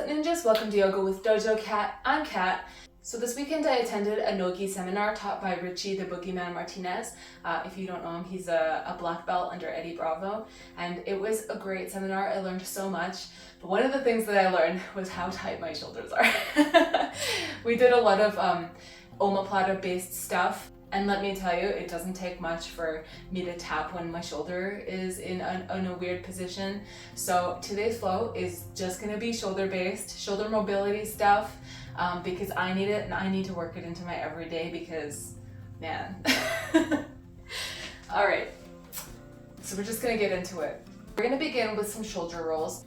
up ninjas? Welcome to Yoga with Dojo Cat. I'm Kat. So this weekend I attended a Nogi seminar taught by Richie the Boogeyman Martinez. If you don't know him, he's a black belt under Eddie Bravo. And it was a great seminar. I learned so much. But one of the things that I learned was how tight my shoulders are. We did a lot of omoplata based stuff. And let me tell you, it doesn't take much for me to tap when my shoulder is in a weird position. So today's flow is just gonna be shoulder based, shoulder mobility stuff, because I need it and I need to work it into my everyday because, man. All right, so we're just gonna get into it. We're gonna begin with some shoulder rolls.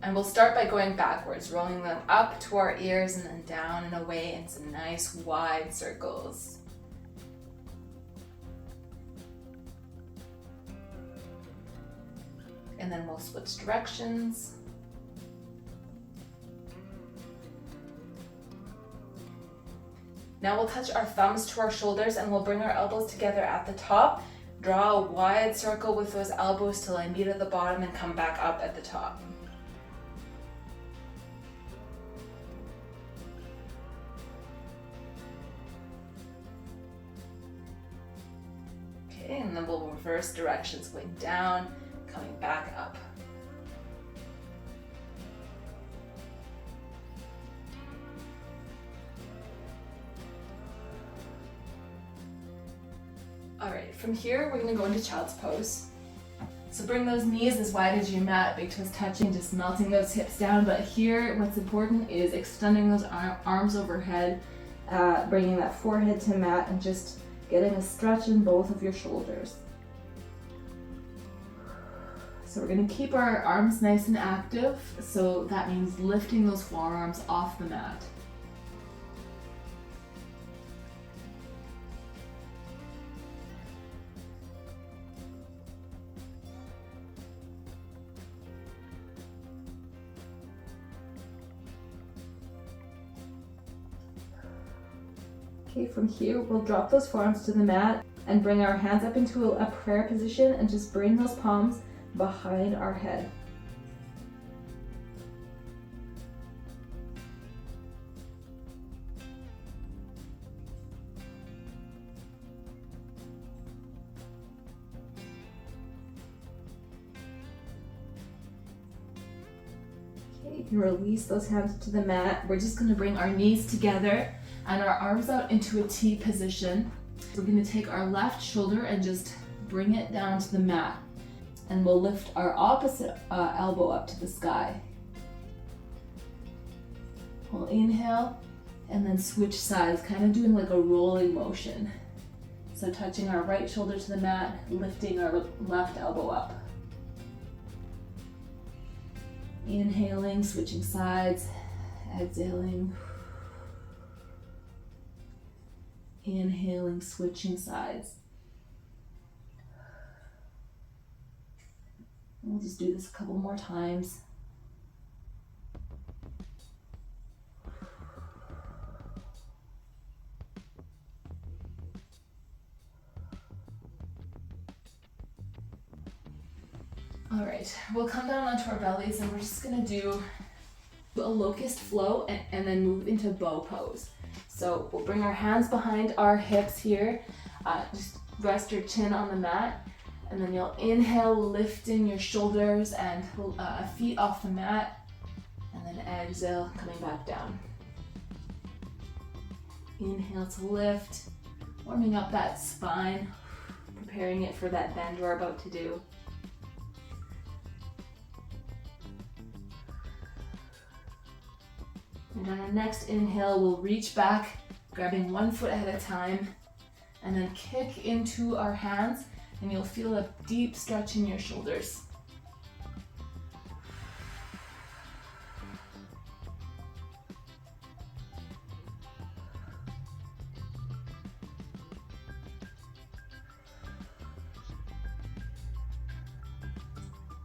And we'll start by going backwards, rolling them up to our ears and then down and away in some nice wide circles. And then we'll switch directions. Now we'll touch our thumbs to our shoulders and we'll bring our elbows together at the top. Draw a wide circle with those elbows till I meet at the bottom and come back up at the top. Okay, and then we'll reverse directions, going down, coming back up. All right, from here, we're gonna go into child's pose. So bring those knees as wide as your mat, big toes touching, just melting those hips down. But here, what's important is extending those arms overhead, bringing that forehead to mat and just getting a stretch in both of your shoulders. So we're going to keep our arms nice and active, so that means lifting those forearms off the mat. Okay, from here we'll drop those forearms to the mat and bring our hands up into a prayer position and just bring those palms behind our head. Okay, you can release those hands to the mat. We're just going to bring our knees together and our arms out into a T position. We're going to take our left shoulder and just bring it down to the mat. And we'll lift our opposite elbow up to the sky. We'll inhale and then switch sides, kind of doing like a rolling motion. So touching our right shoulder to the mat, lifting our left elbow up. Inhaling, switching sides, exhaling. Inhaling, switching sides. We'll just do this a couple more times. All right, we'll come down onto our bellies and we're just gonna do a locust flow and then move into bow pose. So we'll bring our hands behind our hips here, just rest your chin on the mat. And then you'll inhale, lifting your shoulders and feet off the mat. And then exhale, coming back down. Inhale to lift, warming up that spine, preparing it for that bend we're about to do. And on our next inhale, we'll reach back, grabbing one foot at a time, and then kick into our hands. And you'll feel a deep stretch in your shoulders.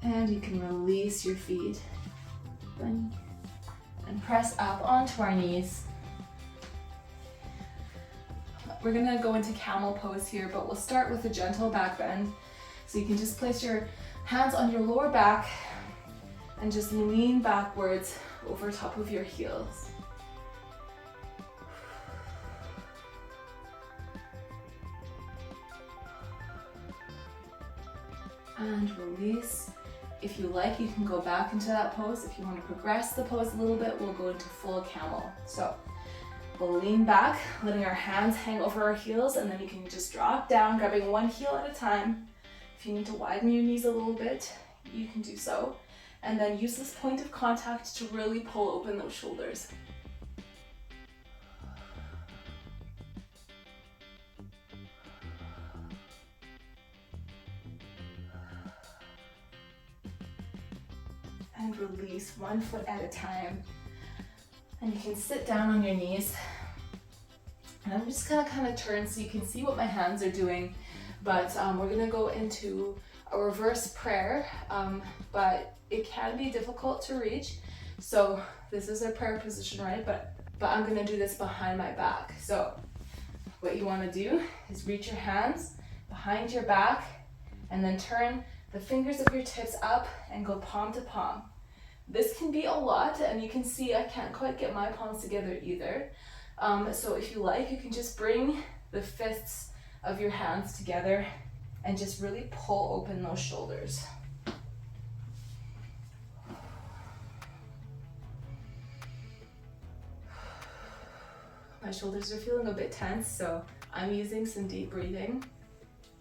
And you can release your feet. And press up onto our knees. We're gonna go into camel pose here, but we'll start with a gentle back bend. So you can just place your hands on your lower back and just lean backwards over top of your heels. And release. If you like, you can go back into that pose. If you want to progress the pose a little bit, we'll go into full camel. So we'll lean back, letting our hands hang over our heels, and then you can just drop down, grabbing one heel at a time. If you need to widen your knees a little bit, you can do so. And then use this point of contact to really pull open those shoulders. And release one foot at a time. And you can sit down on your knees. And I'm just gonna kind of turn so you can see what my hands are doing. But we're gonna go into a reverse prayer, but it can be difficult to reach. So this is a prayer position, right? But I'm gonna do this behind my back. So what you wanna do is reach your hands behind your back and then turn the fingers of your tips up and go palm to palm. This can be a lot, and you can see I can't quite get my palms together either. So if you like, you can just bring the fists of your hands together and just really pull open those shoulders. My shoulders are feeling a bit tense, so I'm using some deep breathing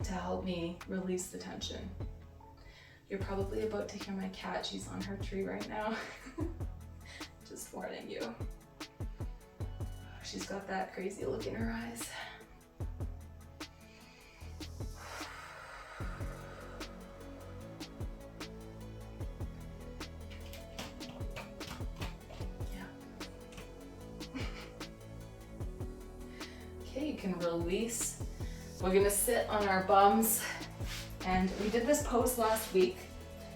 to help me release the tension. You're probably about to hear my cat. She's on her tree right now. Just warning you. She's got that crazy look in her eyes. Yeah. Okay, you can release. We're gonna sit on our bums. And we did this pose last week.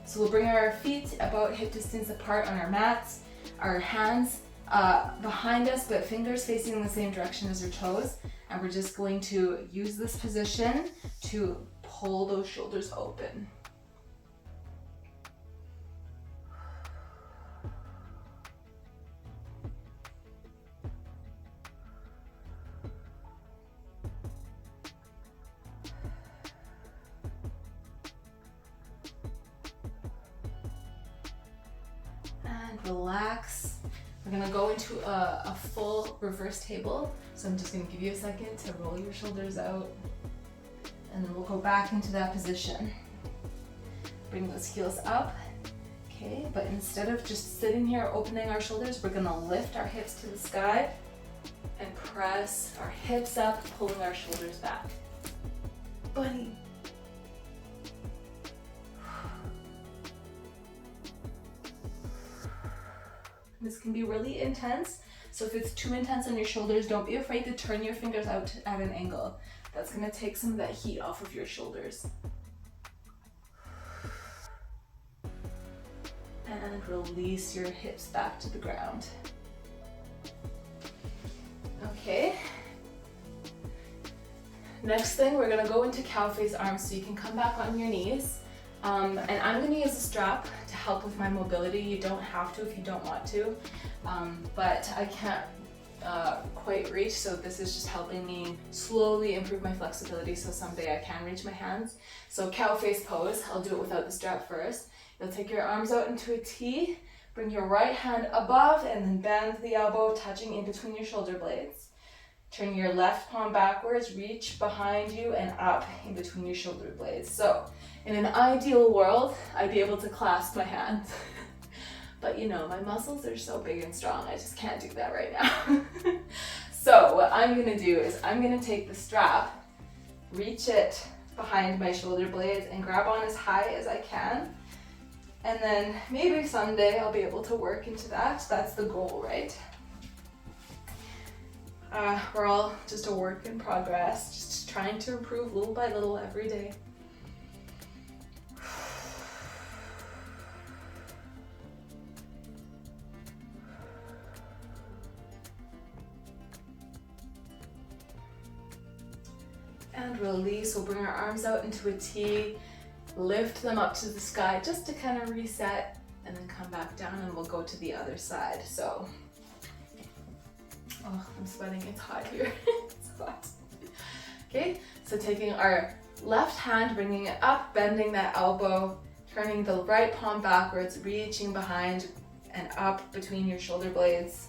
So we'll bring our feet about hip distance apart on our mats, our hands behind us, but fingers facing in the same direction as our toes. And we're just going to use this position to pull those shoulders open. Relax. We're gonna go into a full reverse table. So I'm just gonna give you a second to roll your shoulders out, and then we'll go back into that position. Bring those heels up. Okay, but instead of just sitting here opening our shoulders, we're gonna lift our hips to the sky and press our hips up, pulling our shoulders back. Bunny. This can be really intense, so if it's too intense on your shoulders, don't be afraid to turn your fingers out at an angle. That's gonna take some of that heat off of your shoulders. And release your hips back to the ground. Okay. Next thing, we're gonna go into cow face arms, so you can come back on your knees. And I'm gonna use a strap to help with my mobility. You don't have to if you don't want to, but I can't quite reach, so this is just helping me slowly improve my flexibility so someday I can reach my hands. So cow face pose, I'll do it without the strap first. You'll take your arms out into a T, bring your right hand above, and then bend the elbow, touching in between your shoulder blades. Turn your left palm backwards, reach behind you and up in between your shoulder blades. So in an ideal world, I'd be able to clasp my hands. But you know, my muscles are so big and strong, I just can't do that right now. So what I'm gonna do is I'm gonna take the strap, reach it behind my shoulder blades and grab on as high as I can. And then maybe someday I'll be able to work into that. That's the goal, right? We're all just a work in progress, just trying to improve little by little every day. And release. We'll bring our arms out into a T, lift them up to the sky just to kind of reset, and then come come back down and we'll go to the other side. So, oh, I'm sweating, it's hot here. It's hot. Okay, so taking our left hand, bringing it up, bending that elbow, turning the right palm backwards, reaching behind and up between your shoulder blades.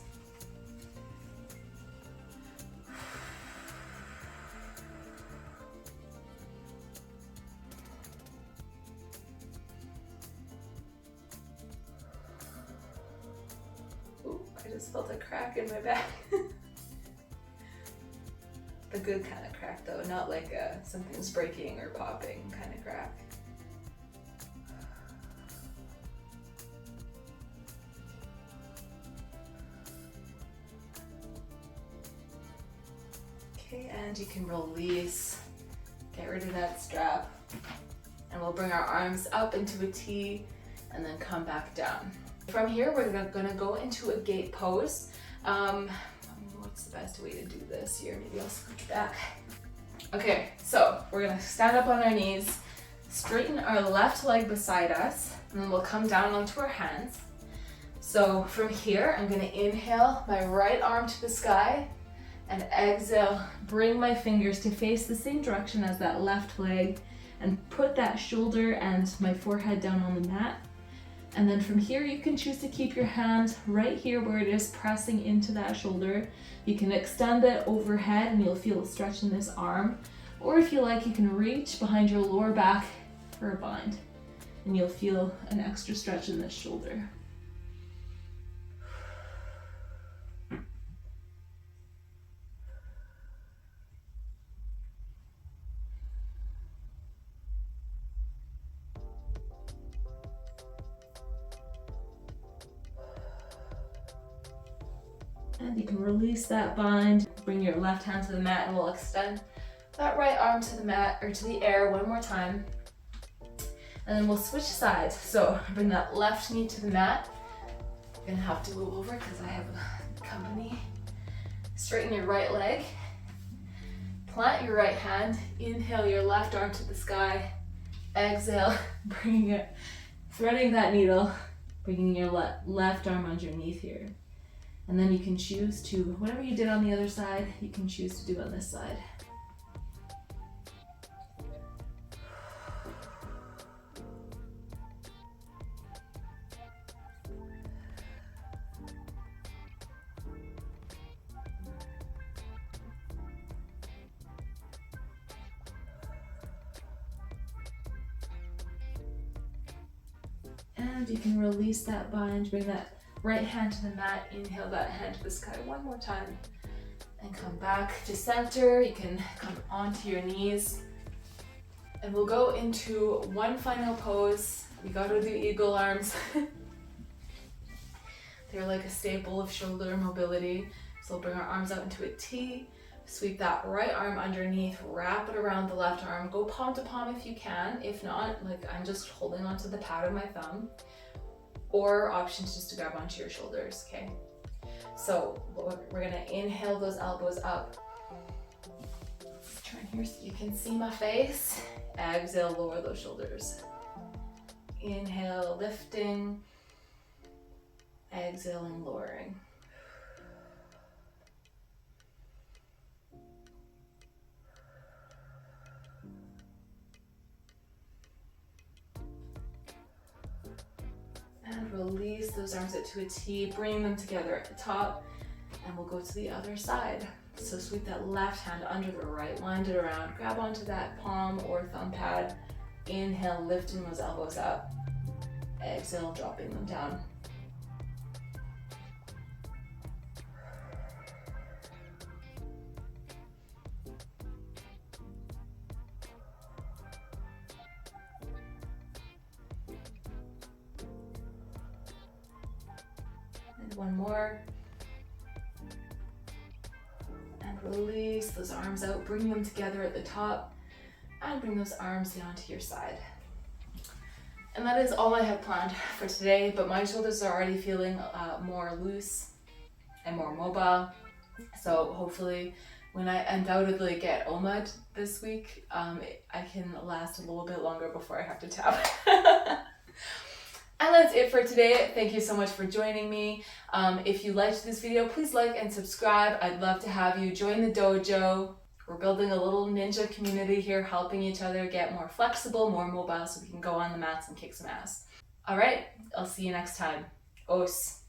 Ooh, I just felt a crack in my back. The good kind of crack though, not like something's breaking or popping kind of crack. Okay, and you can release, get rid of that strap, and we'll bring our arms up into a T and then come back down. From here, we're gonna go into a gate pose. What's the best way to do this here? Maybe I'll scooch back. Okay, so we're gonna stand up on our knees, straighten our left leg beside us, and then we'll come down onto our hands. So from here, I'm gonna inhale my right arm to the sky, and exhale, bring my fingers to face the same direction as that left leg, and put that shoulder and my forehead down on the mat. And then from here, you can choose to keep your hand right here where it is pressing into that shoulder. You can extend it overhead and you'll feel a stretch in this arm. Or if you like, you can reach behind your lower back for a bind and you'll feel an extra stretch in this shoulder. And you can release that bind, bring your left hand to the mat, and we'll extend that right arm to the mat or to the air one more time. And then we'll switch sides. So bring that left knee to the mat. I'm gonna have to move over because I have company. Straighten your right leg. Plant your right hand. Inhale your left arm to the sky. Exhale, bringing it, threading that needle, bringing your left arm underneath here. And then you can choose to, whatever you did on the other side, you can choose to do on this side. And you can release that bind, bring that right hand to the mat, inhale that hand to the sky one more time, and come back to center. You can come onto your knees, and we'll go into one final pose. We gotta do eagle arms. They're like a staple of shoulder mobility. So we'll bring our arms out into a T, sweep that right arm underneath, wrap it around the left arm, go palm to palm if you can. If not, like I'm just holding onto the pad of my thumb. Or options just to grab onto your shoulders, okay? So we're gonna inhale those elbows up. Turn here so you can see my face. Exhale, lower those shoulders. Inhale, lifting. Exhaling, lowering. And release those arms up to a T, bring them together at the top, and we'll go to the other side. So sweep that left hand under the right, wind it around, grab onto that palm or thumb pad. Inhale, lifting those elbows up. Exhale, dropping them down. One more. And release those arms out, bring them together at the top, and bring those arms down to your side. And that is all I have planned for today, but my shoulders are already feeling more loose and more mobile. So hopefully when I undoubtedly get OMAD this week, I can last a little bit longer before I have to tap. And that's it for today. Thank you so much for joining me. If you liked this video, please like and subscribe. I'd love to have you join the dojo. We're building a little ninja community here, helping each other get more flexible, more mobile, so we can go on the mats and kick some ass. All right, I'll see you next time. Os.